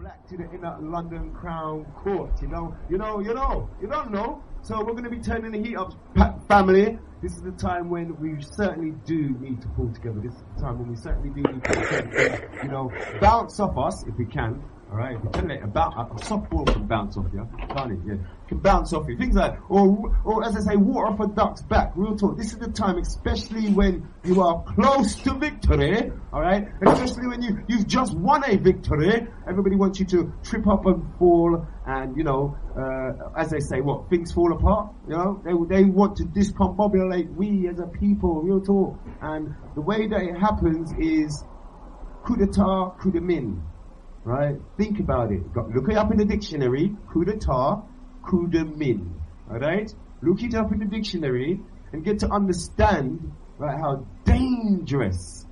back to the inner London Crown Court. You don't know. So we're going to be turning the heat up, family. This is the time when we certainly do need to pull together. This is the time when we certainly do need to, bounce off us if we can. All right, if we can let a softball can bounce off you, can't it? Yeah, can bounce off you. Things like, or as I say, water off a duck's back. Real talk. This is the time, especially when you are close to victory. All right, especially when you've just won a victory. Everybody wants you to trip up and fall, and as they say, things fall apart. They want to discombobulate we as a people. Real talk. And the way that it happens is coup d'etat, coup de mine. Right? Think about it. Look it up in the dictionary. Coup d'etat, coup de mine. Alright? Look it up in the dictionary and get to understand, right, how dangerous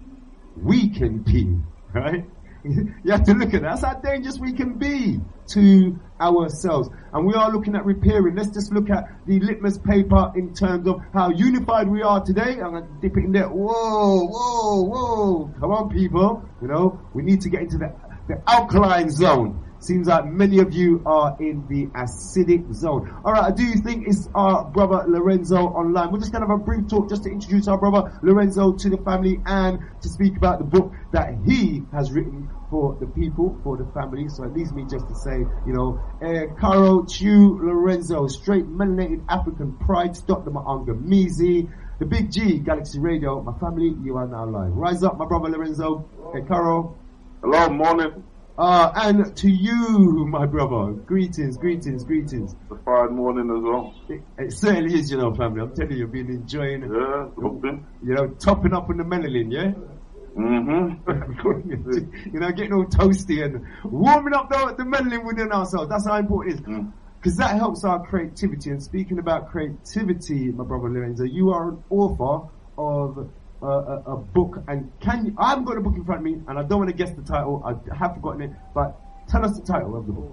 we can be. Right? You have to look at that. That's how dangerous we can be to ourselves. And we are looking at repairing. Let's just look at the litmus paper in terms of how unified we are today. I'm going to dip it in there. Whoa. Come on, people. We need to get into the alkaline zone. Seems like many of you are in the acidic zone. Alright, I do think it's our brother Lorenzo online. We're just going to have a brief talk just to introduce our brother Lorenzo to the family and to speak about the book that he has written for the people, for the family. So it leaves me just to say, Caro Chiu Lorenzo, straight melanated African pride, Dr. Maanga Mizi, the Big G, Galaxy Radio, my family, you are now live. Rise up, my brother Lorenzo. Okay, Caro. Hello, morning. And to you, my brother, greetings. The fine morning as well. It certainly is, family. I'm telling you, you've been enjoying it. Yeah, something. Topping up on the melanin, yeah? Mm-hmm. Getting all toasty and warming up the melanin within ourselves. That's how important it is. Because that helps our creativity. And speaking about creativity, my brother Lorenzo, you are an author of a book, and I haven't got the book in front of me, and I don't want to guess the title. I have forgotten it, but tell us the title of the book.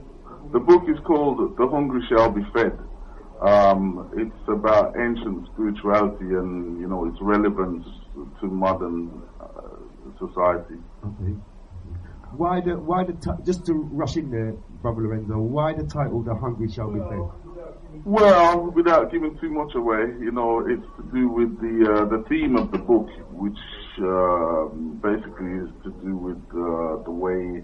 The book is called "The Hungry Shall Be Fed." It's about ancient spirituality and its relevance to modern society. Okay. Just to rush in there, Brother Lorenzo, why the title "The Hungry Shall Be Fed"? Well, without giving too much away, it's to do with the theme of the book, which basically is to do with the way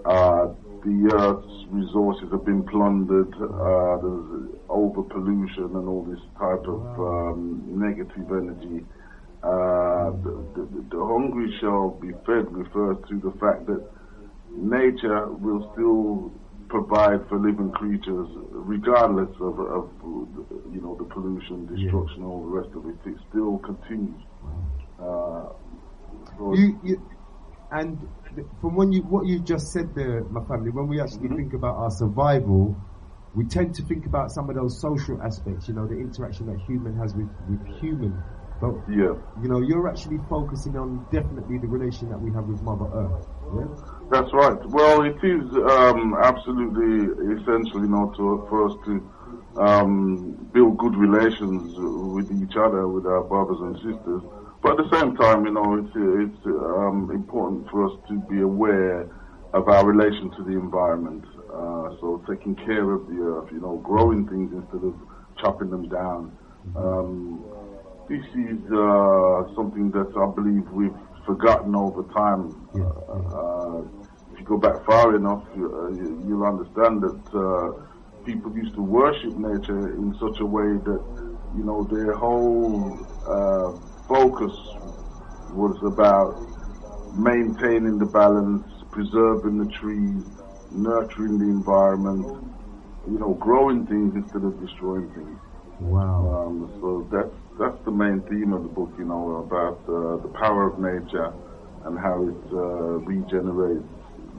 the Earth's resources have been plundered, there's over-pollution and all this type of negative energy. The hungry shall be fed refers to the fact that nature will still provide for living creatures, regardless of the pollution, destruction, all the rest of it. It still continues. And from what you just said there, my family, when we actually think about our survival, we tend to think about some of those social aspects. The interaction that human has with human. But you're actually focusing on definitely the relation that we have with Mother Earth. Yeah? That's right. Well, it is absolutely essential, for us to build good relations with each other, with our brothers and sisters. But at the same time, it's important for us to be aware of our relation to the environment. So taking care of the earth, growing things instead of chopping them down. This is something that I believe we've forgotten over time. If you go back far enough, you'll understand that people used to worship nature in such a way that, their whole focus was about maintaining the balance, preserving the trees, nurturing the environment, growing things instead of destroying things. Wow. So that's the main theme of the book, about the power of nature and how it regenerates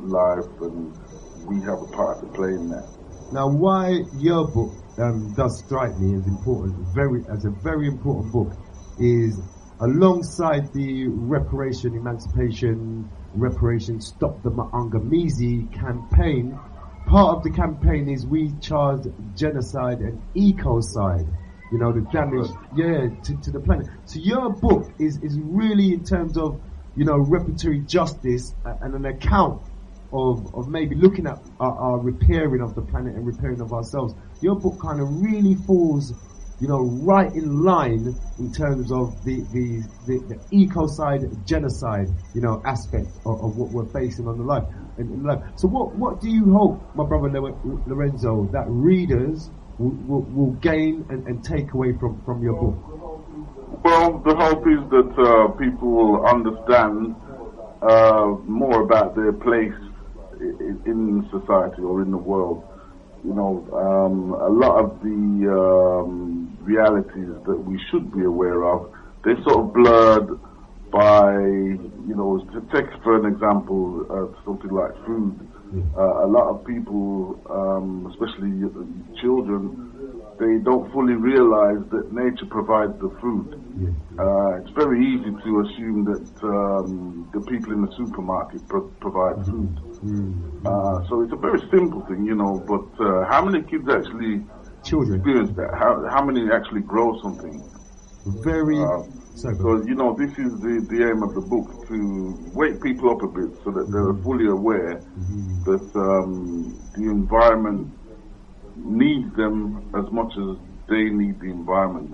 life, and we have a part to play in that. Now, why your book does strike me as important, as a very important book, is alongside the Reparations Stop the Maangamizi campaign. Part of the campaign is We Charge Genocide and Ecocide. The damage, to the planet. So your book is really in terms of, reparatory justice and an account of maybe looking at our repairing of the planet and repairing of ourselves, your book kind of really falls, you know, right in line in terms of the ecocide, genocide, you know, aspect of what we're facing on the life. In life. So what do you hope, my brother Lorenzo, that readers will gain and take away from your book? Well, the hope is that people will understand more about their place in society or in the world. You know, a lot of the realities that we should be aware of, they're sort of blurred by, you know, to take for an example, something like food. A lot of people, especially children, they don't fully realize that nature provides the food. It's very easy to assume that the people in the supermarket provide food. So it's a very simple thing, you know, but how many kids actually experience that? How many actually grow something? So, you know, this is the aim of the book, to wake people up a bit so that they're fully aware that the environment needs them as much as they need the environment.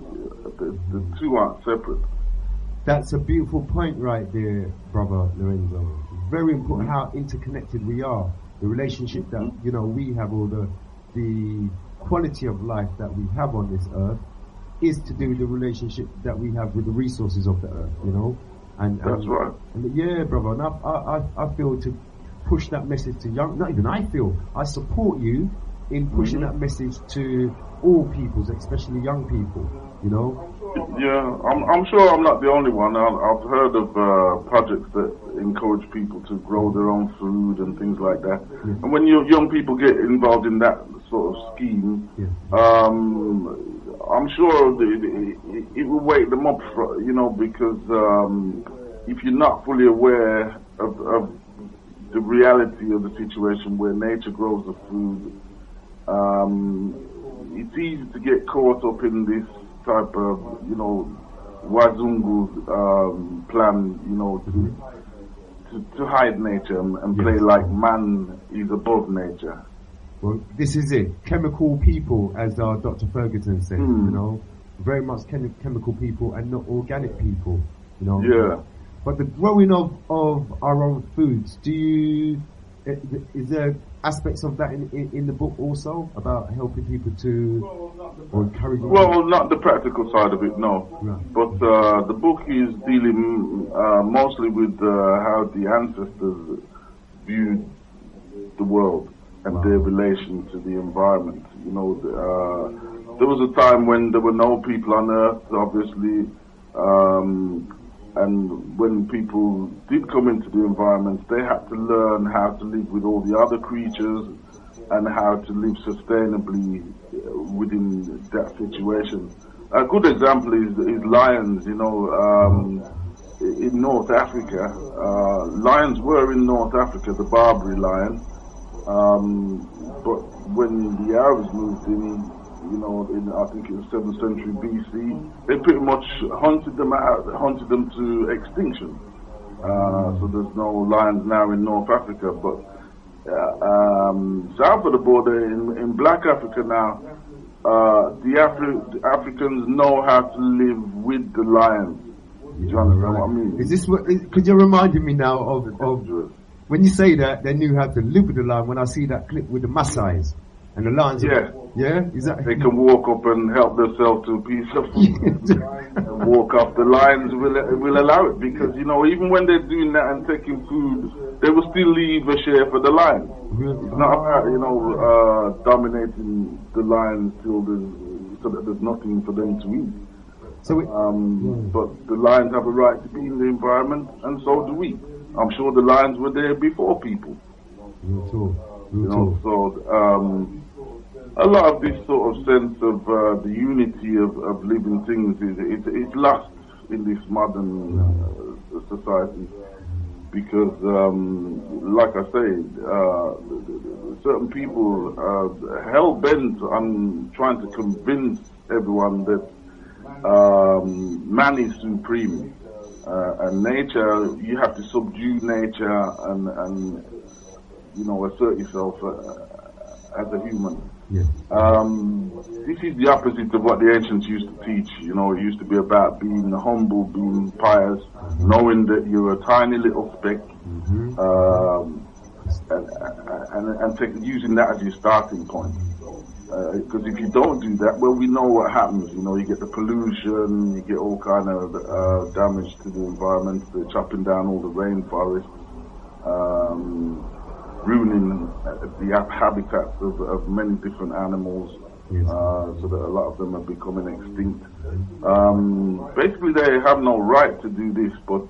The two aren't separate. That's a beautiful point right there, brother Lorenzo. Very important how interconnected we are. The relationship that, you know, we have, or the quality of life that we have on this earth, is to do with the relationship that we have with the resources of the earth, you know. That's right. And yeah, brother. And I feel to push that message to I support you in pushing that message to all peoples, especially young people, you know. Yeah, I'm sure I'm not the only one. I've heard of projects that encourage people to grow their own food and things like that. And when young people get involved in that sort of scheme, I'm sure it will wake them up, you know, because if you're not fully aware of the reality of the situation where nature grows the food, it's easy to get caught up in this type of, you know, Wazungu plan, you know, to hide nature and play like man is above nature. Well, this is it. Chemical people, as Dr. Ferguson said, you know, very much chemical people and not organic people, you know. Yeah. But the growing of our own foods, is there aspects of that in the book also, about helping people to, or encouraging? Well, not the practical side of it, no. Right. But the book is dealing mostly with how the ancestors viewed the world and their relation to the environment. You know, there was a time when there were no people on Earth, obviously, and when people did come into the environment, they had to learn how to live with all the other creatures and how to live sustainably within that situation. A good example is lions. You know, in North Africa, lions were in North Africa, the Barbary Lion. But when the Arabs moved in, you know, I think it was 7th century BC, they pretty much hunted them to extinction. So there's no lions now in North Africa, but south of the border in Black Africa now, the Africans know how to live with the lions. Do you understand what I mean? Is this what? Could you remind me now of when you say that they knew how to live with the lion? When I see that clip with the Maasai's and the lions, is that they can walk up and help themselves to a piece of food and walk off. The lions will allow it, because, you know, even when they're doing that and taking food, they will still leave a share for the lions. It's not about, you know, dominating the lions so that there's nothing for them to eat. But the lions have a right to be in the environment, and so do we. I'm sure the lions were there before people. A lot of this sort of sense of the unity of living things is lost in this modern society, because, like I say, certain people are hell bent on trying to convince everyone that man is supreme. And nature, you have to subdue nature and assert yourself as a human. Yeah. This is the opposite of what the ancients used to teach. It used to be about being humble, being pious, knowing that you're a tiny little speck, and using that as your starting point. Because if you don't do that, well, we know what happens. You get the pollution, you get all kind of damage to the environment, the chopping down all the rainforests, ruining the habitats of many different animals, so that a lot of them are becoming extinct. Basically, they have no right to do this, but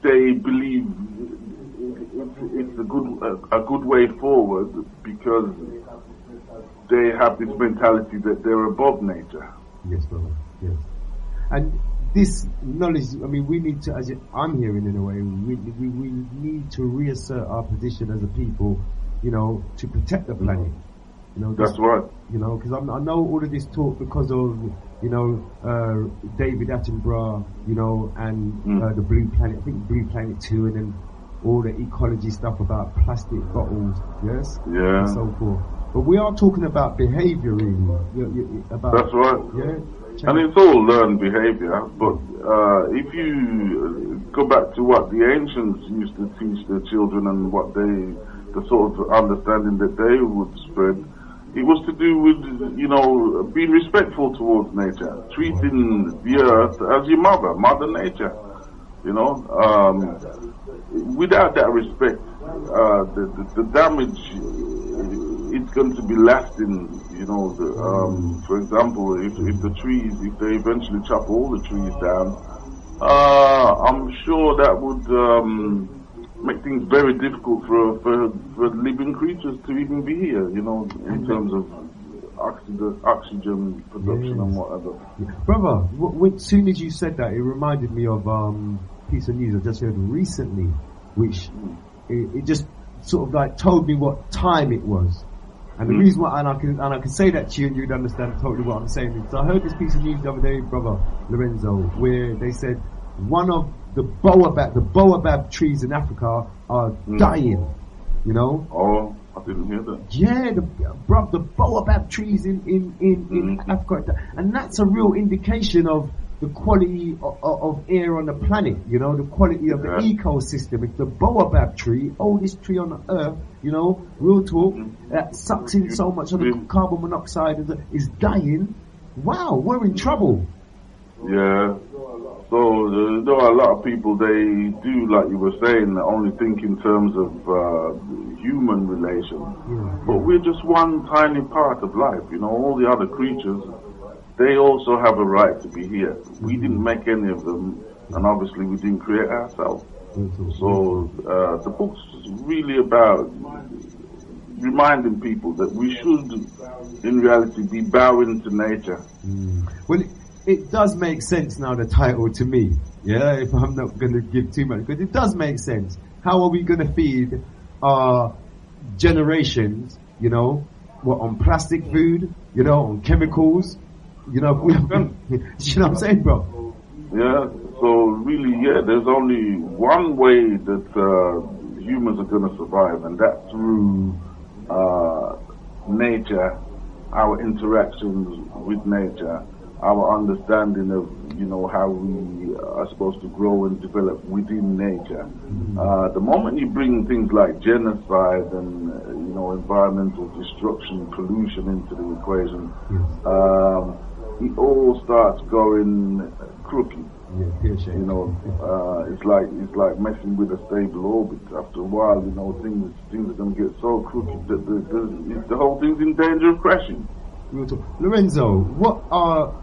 they believe it's a good way forward because they have this mentality that they're above nature. Yes, brother. Yes. And this knowledge, we need to, as I'm hearing in a way, we need to reassert our position as a people, to protect the planet. That's right. Because I know all of this talk because of, David Attenborough, and the Blue Planet, I think Blue Planet 2, and then all the ecology stuff about plastic bottles, yes? Yeah. And so forth. But we are talking about behavior, really. That's right. Yeah. And it's all learned behavior, but if you go back to what the ancients used to teach their children and what the sort of understanding that they would spread, it was to do with, being respectful towards nature, treating the earth as your mother nature, without that respect, the damage, it's going to be lasting. For example, if they eventually chop all the trees down, I'm sure that would make things very difficult for living creatures to even be here. In terms of oxygen production and whatever. Brother, as soon as you said that, it reminded me of piece of news I just heard recently, which it just sort of like told me what time it was. And the reason why, and I can say that to you and you'd understand totally what I'm saying. So I heard this piece of news the other day, brother Lorenzo, where they said one of the baobab trees in Africa are dying, Oh, I didn't hear that. Yeah, the baobab trees in Africa, and that's a real indication of the quality of air on the planet, the quality of the ecosystem. If the baobab tree, oldest tree on the earth, real talk, that sucks in so much of the carbon monoxide is dying, wow, we're in trouble. Yeah. So there are a lot of people, they do, like you were saying, only think in terms of human relations. But we're just one tiny part of life, all the other creatures, they also have a right to be here. We didn't make any of them, and obviously we didn't create ourselves. So the book's really about reminding people that we should, in reality, be bowing to nature. Well, it does make sense now, the title, to me. Yeah, if I'm not going to give too much, because it does make sense. How are we going to feed our generations, on plastic food, on chemicals? You know what I'm saying, bro? Yeah, so really, there's only one way that humans are going to survive, and that's through nature, our interactions with nature, our understanding of, how we are supposed to grow and develop within nature. The moment you bring things like genocide and, environmental destruction, pollution into the equation, it all starts going crooked. It's like messing with a stable orbit. After a while, things are going to get so crooked that the whole thing's in danger of crashing. Lorenzo, what are...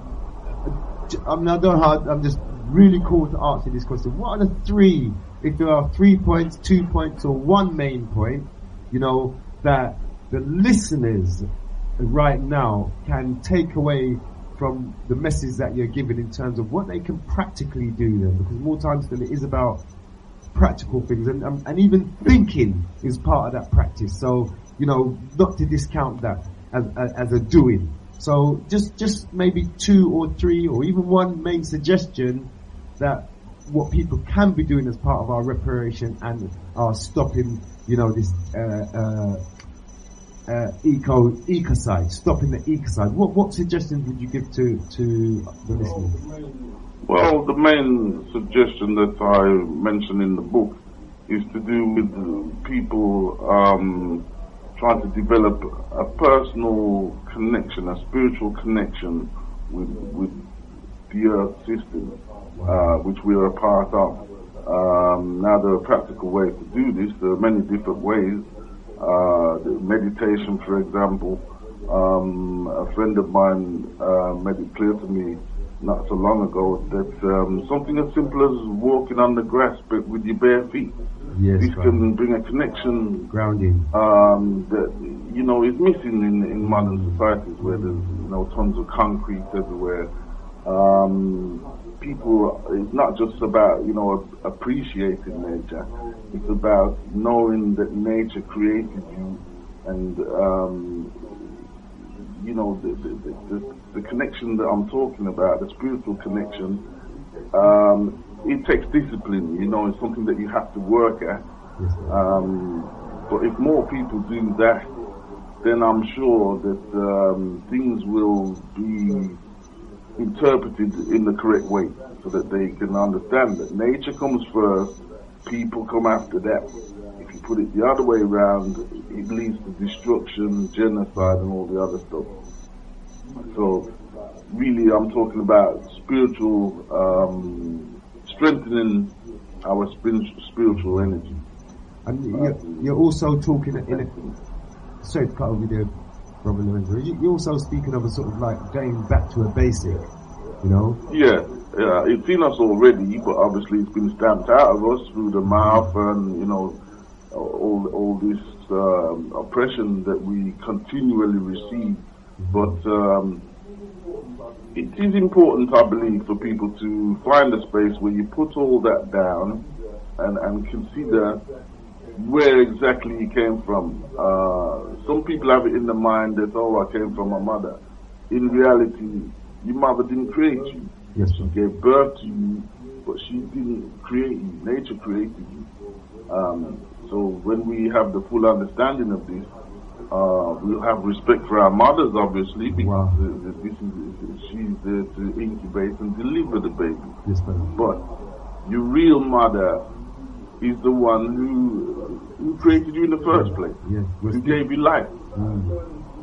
I'm just really cool to ask you this question. What are the three, if there are 3 points, 2 points, or one main point, that the listeners right now can take away from the message that you're giving in terms of what they can practically do then? Because more times than it is about practical things, and even thinking is part of that practice. So, not to discount that as a doing. So just maybe 2 or 3 or even one main suggestion that what people can be doing as part of our reparation and are stopping, this ecocide, stopping the ecocide. What suggestions would you give to the listeners? Well, the main suggestion that I mentioned in the book is to do with people trying to develop a personal connection, a spiritual connection with the Earth system, which we are a part of. Now, there are practical ways to do this. There are many different ways. The meditation, for example. A friend of mine made it clear to me not so long ago that something as simple as walking on the grass but with your bare feet. Yes, this can bring a connection, grounding, that is missing in modern societies where there's tons of concrete everywhere. People, it's not just about appreciating nature. It's about knowing that nature created you, and the connection that I'm talking about, the spiritual connection. It takes discipline, it's something that you have to work at. But if more people do that, then I'm sure that things will be interpreted in the correct way, so that they can understand that nature comes first, people come after that. If you put it the other way around, it leads to destruction, genocide, and all the other stuff. So, really, I'm talking about spiritual, strengthening our spiritual energy. And you're also talking sorry to cut over there, Brother Lorenzo. You're also speaking of a sort of like going back to a basic, Yeah, it's in us already, but obviously it's been stamped out of us through the mouth and all this oppression that we continually receive. But it is important, I believe, for people to find a space where you put all that down and consider where exactly you came from. Some people have it in their mind that, I came from my mother. In reality, your mother didn't create you. Yes, she gave birth to you, but she didn't create you. Nature created you. So when we have the full understanding of this, we'll have respect for our mothers, obviously, because she's there to incubate and deliver the baby. Yes, but your real mother is the one who created you in the first place, who gave you life.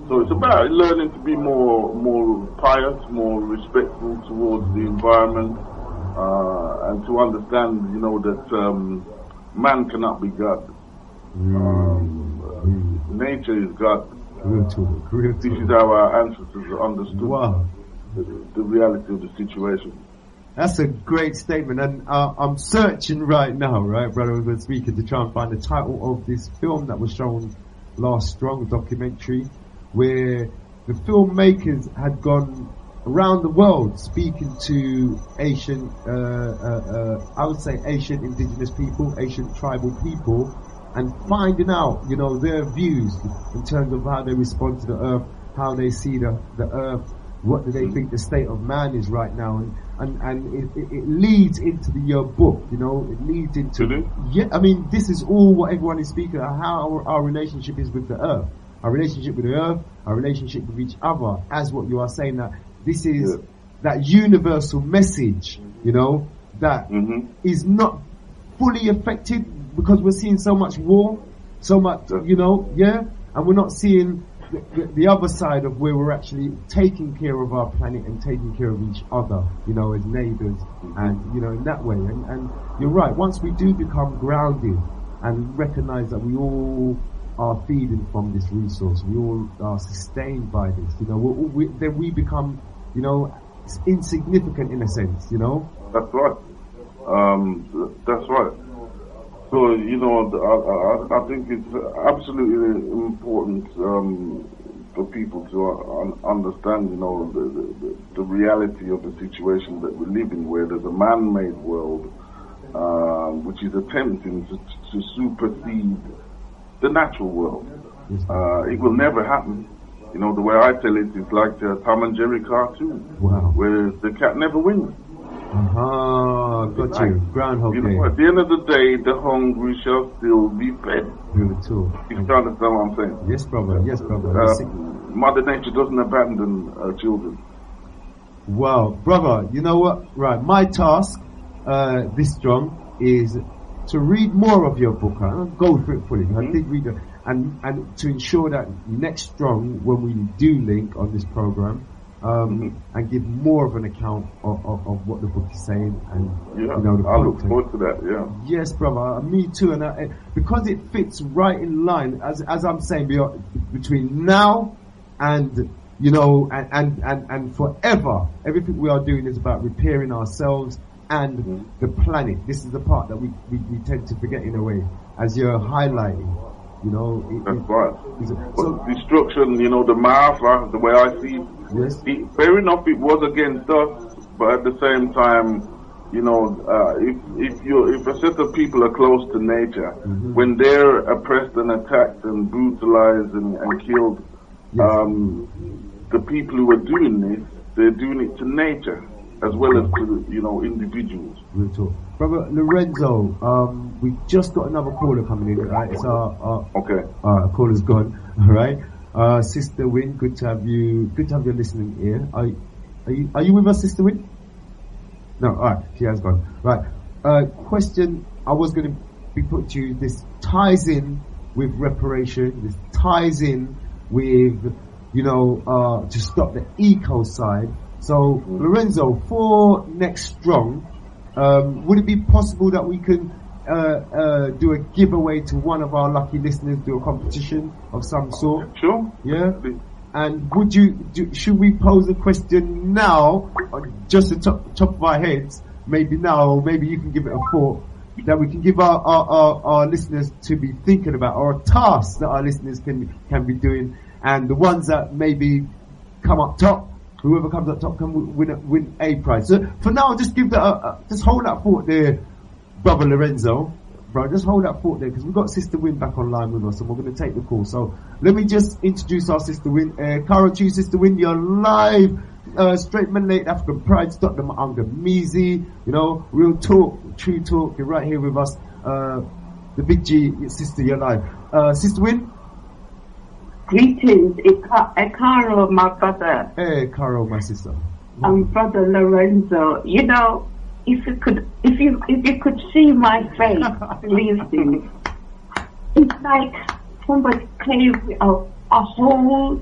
So it's about learning to be more pious, more respectful towards the environment, and to understand, that man cannot be God. Nature is God. This is how our ancestors understood the reality of the situation. That's a great statement, and I'm searching right now, right, brother, we're speaking, to try and find the title of this film that was shown last Strong, documentary, where the filmmakers had gone around the world speaking to Asian, I would say Asian indigenous people, Asian tribal people, and finding out, their views in terms of how they respond to the earth, how they see the earth, what do they think the state of man is right now, and it leads into your book, it leads into, this is all what everyone is speaking of, how our relationship is with the earth, our relationship with the earth, our relationship with each other, as what you are saying, that this is that universal message, that is not fully affected because we're seeing so much war, so much, and we're not seeing the other side of where we're actually taking care of our planet and taking care of each other, as neighbours, and, in that way. And you're right, once we do become grounded and recognise that we all are feeding from this resource, we all are sustained by this, then we become, insignificant in a sense, That's right. That's right. So, I think it's absolutely important for people to understand, the reality of the situation that we live in, where there's a man-made world which is attempting to supersede the natural world. It will never happen. The way I tell it is like the Tom and Jerry cartoon, where the cat never wins. Got you. Groundhog Day. At the end of the day, the hungry shall still be fed. Beautiful. You can understand what I'm saying? Yes, brother. Yes, brother. Mother Nature doesn't abandon her children. Well, brother, you know what? Right, my task this strong is to read more of your book. I'll go through it fully. I did read it, and to ensure that next strong, when we do link on this program, and give more of an account of what the book is saying, and yeah, you know, the I look forward to that. Yeah. Yes, brother. Me too, and because it fits right in line, as I'm saying, between now and you know, and forever, everything we are doing is about repairing ourselves and the planet. This is the part that we tend to forget in a way, as you're highlighting. You know, that's right. So destruction, you know, the Maafa, the way I see it, yes. Fair enough, it was against us, but at the same time, you know, if a set of people are close to nature, when they're oppressed and attacked and brutalized and killed, yes. The people who are doing this, they're doing it to nature as well as to, you know, individuals. Real talk. Brother Lorenzo, we just got another caller coming in, right? It's okay. Our caller's gone, alright? Sister Wynn, good to have you listening ear. Are you with us, Sister Wynn? No, alright, she has gone. Right. Question I was gonna be put to you, this ties in with reparation, this ties in with, you know, to stop the eco side. So, Lorenzo, for Next Strong, would it be possible that we can do a giveaway to one of our lucky listeners, do a competition of some sort? Sure. Yeah? And should we pose a question now, just the top of our heads, maybe now, or maybe you can give it a thought, that we can give our listeners to be thinking about, or a task that our listeners can be doing, and the ones that maybe come up top, whoever comes up top can win a prize. So for now, just give that, just hold that thought there, brother Lorenzo. Bro, just hold that thought there, because we've got Sister Wynn back online with us, and we're going to take the call. So let me just introduce our Sister Wynn. Kara to you, Sister Wynn, you're live, straight Mandate African Pride, Stockton, Angamizi, you know, real talk, true talk. You're right here with us. The big G, sister, you're live. Sister Wynn? Greetings, Caro, my brother. Hey, Caro, my sister. Brother Lorenzo. You know, if you could see my face, believe me, it's like somebody gave a whole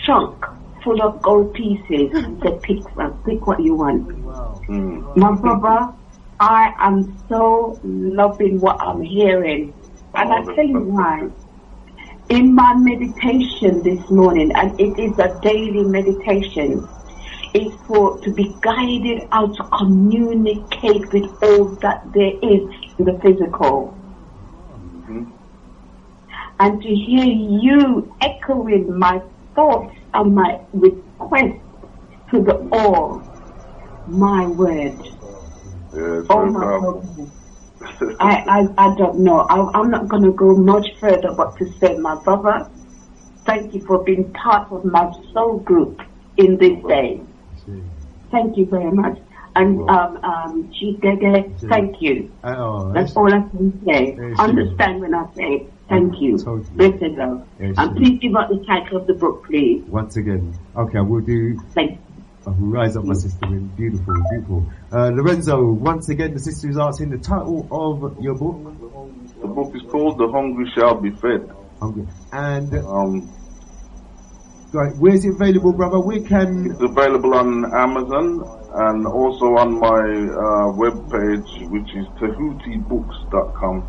chunk full of gold pieces and said, pick what you want. Wow. My brother, I am so loving what I'm hearing. And I tell you why. In my meditation this morning, and it is a daily meditation, is to be guided how to communicate with all that there is in the physical. And to hear you echoing my thoughts and my request to the all, my word. Yes, oh my goodness. I don't know. I'm not going to go much further but to say, my brother, thank you for being part of my soul group in this day. Thank you very much. And Chidege, thank you. That's all I can say. Understand when I say thank you. Better go. And please give out the title of the book, please. Once again. Okay, we'll do. Thank you. Rise Up, my sister. Beautiful, beautiful. Lorenzo, once again, the sister is asking the title of your book. The book is called The Hungry Shall Be Fed. Hungry. And right, where's it available, brother? It's available on Amazon and also on my webpage, which is Tehutibooks.com.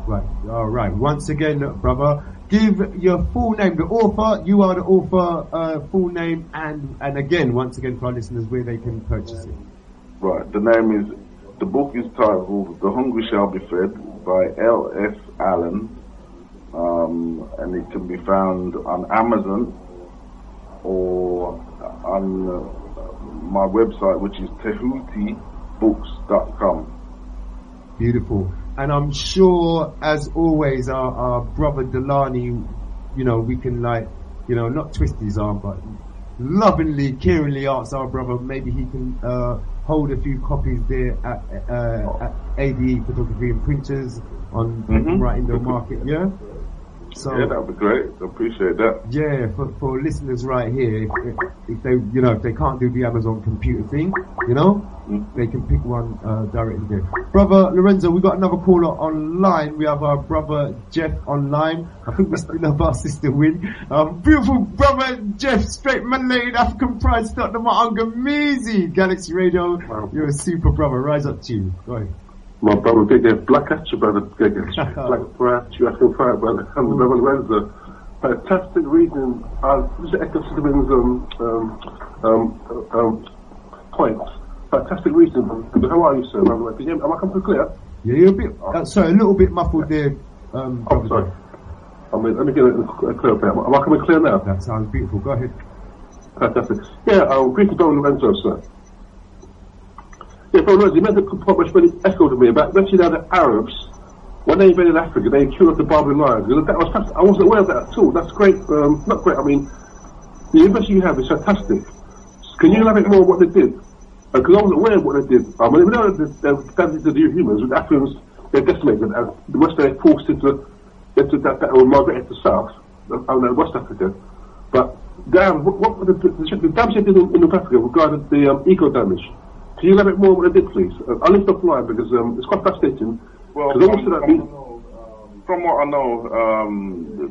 Right, all right. Once again, brother, give your full name, the author. You are the author, full name, and again, once again, for our listeners, where they can purchase it. Right. The book is titled The Hungry Shall Be Fed by L.S. Allen, and it can be found on Amazon or on my website, which is Tehutibooks.com. Beautiful. And I'm sure, as always, our brother Delani, you know, we can not twist his arm, but lovingly, caringly asked our brother maybe he can hold a few copies there at ADE Photography and Printers on right in the market. Yeah. So, yeah, that would be great. I appreciate that. Yeah, for listeners right here, if they, you know, if they can't do the Amazon computer thing, you know, they can pick one directly there. Brother Lorenzo, we got another caller online. We have our brother Jeff online. I think we still have our sister Win. Beautiful brother Jeff, straight Malay African pride, start the Ma'angamizi Galaxy Radio. Wow. You're a super brother. Rise up to you. Go ahead. My brother, big black at you, brother, black pride, you African pride, brother. I'm the brother Lorenzo. Fantastic reading. This is Echo Citizen's points. Fantastic reason. How are you, sir? Am I coming through clear? Yeah, you're a bit. Sorry, a little bit muffled there. Sorry. Let me get a clear up here. Am I coming clear now? That sounds beautiful. Go ahead. Fantastic. Yeah, greetings, brother Lorenzo, sir. Yeah, brother Lorenzo, you made the point which really echoed to me about mentioning how the Arabs, when they invaded Africa, they killed the Barbary Lion. That was I wasn't aware of that at all. That's great. Not great. I mean, the information you have is fantastic. Can you elaborate more on what they did? Because I wasn't aware of what they did. I mean, we know that they're standing to do humans. With Africans, they're decimated, and the West they're forced into that or migrated to South, West Africa. But damn, what the damage they did in North Africa regarding the eco damage? Can you elaborate more on what they did, please? I'll list offline because it's quite fascinating. Well, from what I know,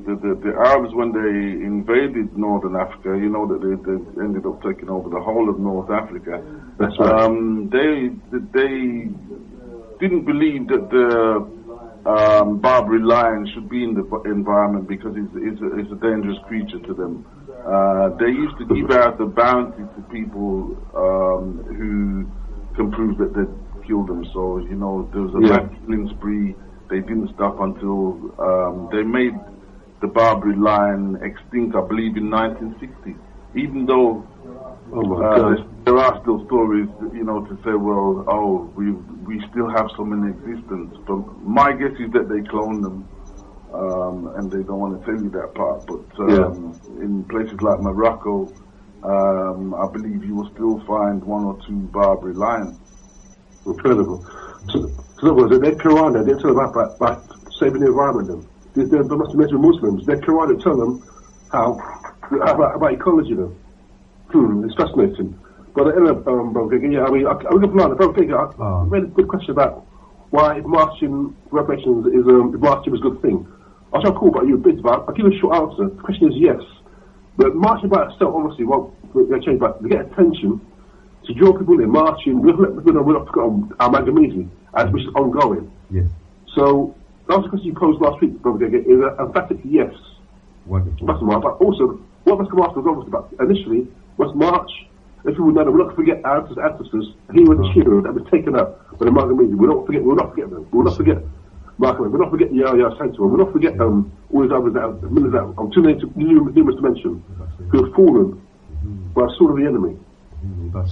the Arabs, when they invaded Northern Africa, you know that they ended up taking over the whole of North Africa. That's right. They didn't believe that the Barbary Lion should be in the environment because it's a dangerous creature to them. They used to give out the bounty to people who can prove that they killed them. So, you know, there was a mass killing spree. They didn't stop until they made the Barbary Lion extinct, I believe, in 1960. Even though there are still stories, you know, to say, well, we still have some in existence. But my guess is that they cloned them, and they don't want to tell you that part. But in places like Morocco, I believe you will still find 1 or 2 Barbary lions. Incredible. So their Quran, they tell them about saving the environment. They must have mentioned Muslims. Their Quran, they tell them about ecology. It's fascinating. But anyway, I mean, I'm going to plan. I made a good question about why marching reparations is marching is a good thing. I'll try to call about you a bit, but I'll give you a short answer. The question is yes. But marching by itself obviously won't change, but to get attention, to draw people in, marching, we're not forgotten our Mangamizi, which is ongoing. Yes. So, that was the question you posed last week, Brother Gege, is an emphatic yes. Wonderful. But also, what must come after was obviously about, initially, was March, if you would know that we're not going to forget our ancestors, he was the hero that was taken up by the Mangamizi. We'll not forget them. We'll not forget Markham. We'll not forget Yahya Santua. We'll not forget all these others that are too numerous to mention, who have fallen by a sword of the enemy.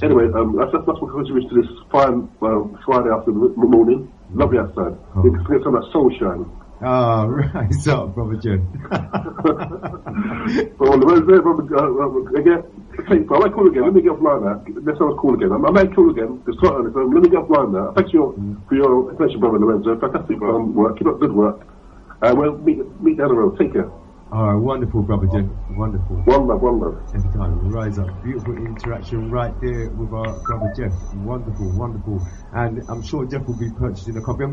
Anyway, that's what contributes to this fine Friday afternoon morning. Lovely outside. You can get some of that soul shine. Ah, rise up, Brother Jim. Well, on the Wednesday, again, I might call again. Let me get offline now. Let's have a call again. I might call again. It's quite early, so let me get offline now. Thanks for your attention, Brother Lorenzo. Fantastic work. Keep up good work. And we'll meet down the road. Take care. All right, wonderful, Brother Jim. Wonderful. One love. Every time we rise up, beautiful interaction right there with our brother Jeff. Wonderful. And I'm sure Jeff will be purchasing a copy.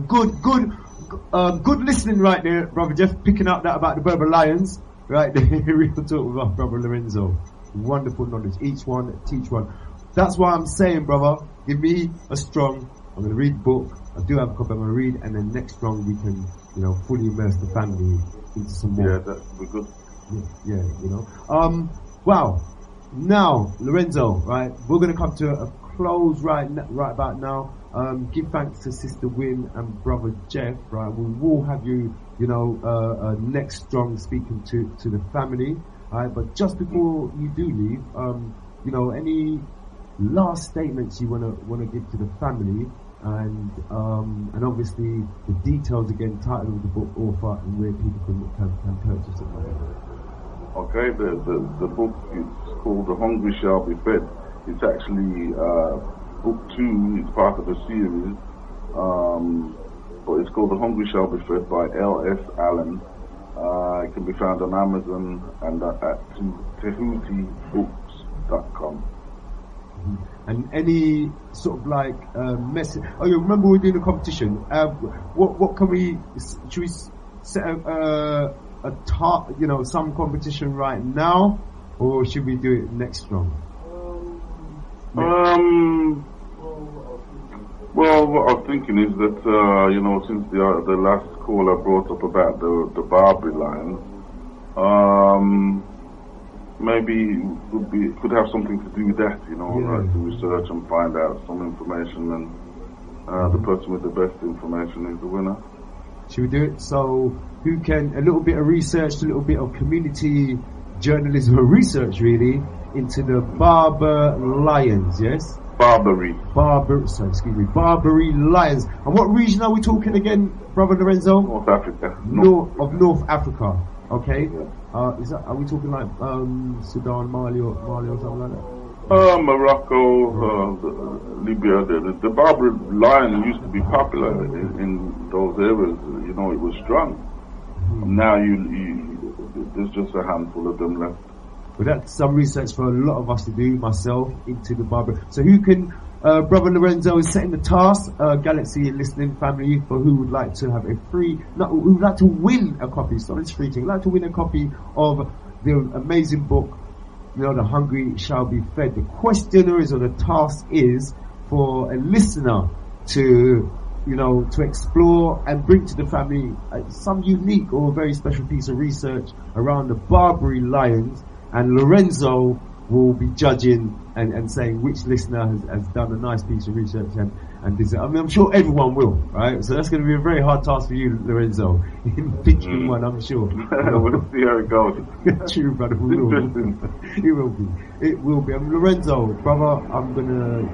Good listening right there, Brother Jeff. Picking up that about the Barbary Lions right there. Real talk with our brother Lorenzo. Wonderful knowledge. Each one, teach one. That's why I'm saying, brother, give me a strong. I'm going to read the book. I do have a copy I'm going to read, and then next strong we can, you know, fully immerse the family into some more. Yeah, that would be good. Yeah, you know. Wow. Now, Lorenzo, right, we're going to come to a close right about now. Give thanks to Sister Win and Brother Jeff, right. We will have you, you know, next strong speaking to the family, right. But just before you do leave, you know, any last statements you wanna give to the family, and obviously the details again, title of the book, author, and where people can purchase it. Okay, the book is called The Hungry Shall Be Fed. It's actually book 2. It's part of a series, but it's called The Hungry Shall Be Fed by L.S. Allen. It can be found on Amazon and at Tehutibooks.com. And any sort of like message? Oh, you remember we were doing a competition? What can we? Should we set some competition right now, or should we do it next round? Well, what I'm thinking is that since the last caller brought up about the Barbary Lion, maybe could have something to do with that, like to research and find out some information, and the person with the best information is the winner. Should we do it? So who can, a little bit of research, a little bit of community journalism or research really into the Barbary Lions, yes? Barbary Lions. And what region are we talking again, Brother Lorenzo? North Africa. North Africa. Okay. Yeah. Are we talking like Sudan, Mali or something like that? Morocco, Libya. The Barbary Lion used to be popular in those areas. It was strong. Now there's just a handful of them left. But that's some research for a lot of us to do, myself, into the Barbary. So who can, Brother Lorenzo is setting the task, Galaxy listening family, for who would like to have a who would like to win a copy, so it's free thing, like to win a copy of the amazing book, The Hungry Shall Be Fed. The question or the task is for a listener to explore and bring to the family some unique or very special piece of research around the Barbary Lions. And Lorenzo will be judging and saying which listener has done a nice piece of research and this. I mean, I'm sure everyone will, right? So that's going to be a very hard task for you, Lorenzo, in picking one, I'm sure. We'll see how it goes. True, brother. It will be. It will be. Lorenzo, brother, I'm going to,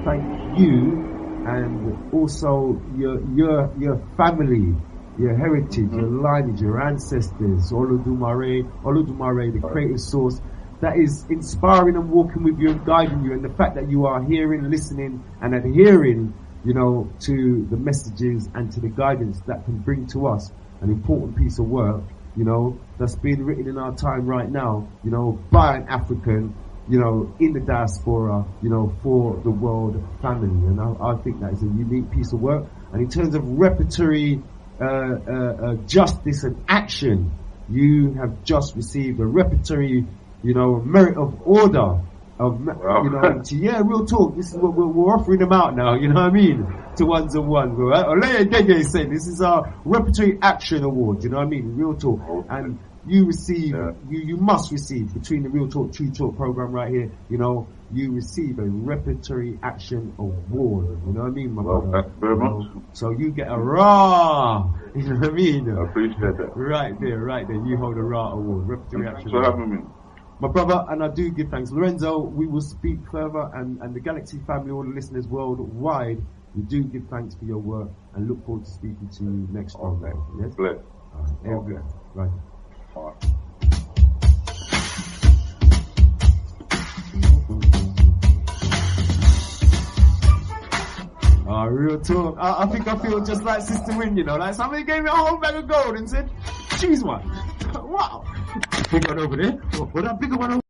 thank you and also your family, your heritage, your lineage, your ancestors, Olodumare, the creative source that is inspiring and walking with you and guiding you, and the fact that you are hearing, listening and adhering, to the messages and to the guidance that can bring to us an important piece of work, that's being written in our time right now, by an African, in the diaspora, for the world family. And I think that is a unique piece of work. And in terms of repertory, justice and action, you have just received a repertory, merit of order of, real talk. This is what we're offering them out now, you know what I mean, to ones and ones. Olaya Gege is saying this is our repertory action award, you know what I mean, real talk. And you receive, you must receive, between the Real Talk, True Talk program right here, you receive a repertory action award. You know what I mean, my brother? Thank you very much. So you get a raw. You know what I mean? I appreciate that. Right there. You hold a raw award, repertory action. Thanks for having me, my brother. And I do give thanks, Lorenzo. We will speak further, and the Galaxy family, all the listeners worldwide, we do give thanks for your work and look forward to speaking to you next time. Yes. Bless. Okay. Right. All right. Real talk. I think I feel just like Sister Win, like somebody gave me a whole bag of gold and said, choose one. Wow. Big one over there. What that bigger one over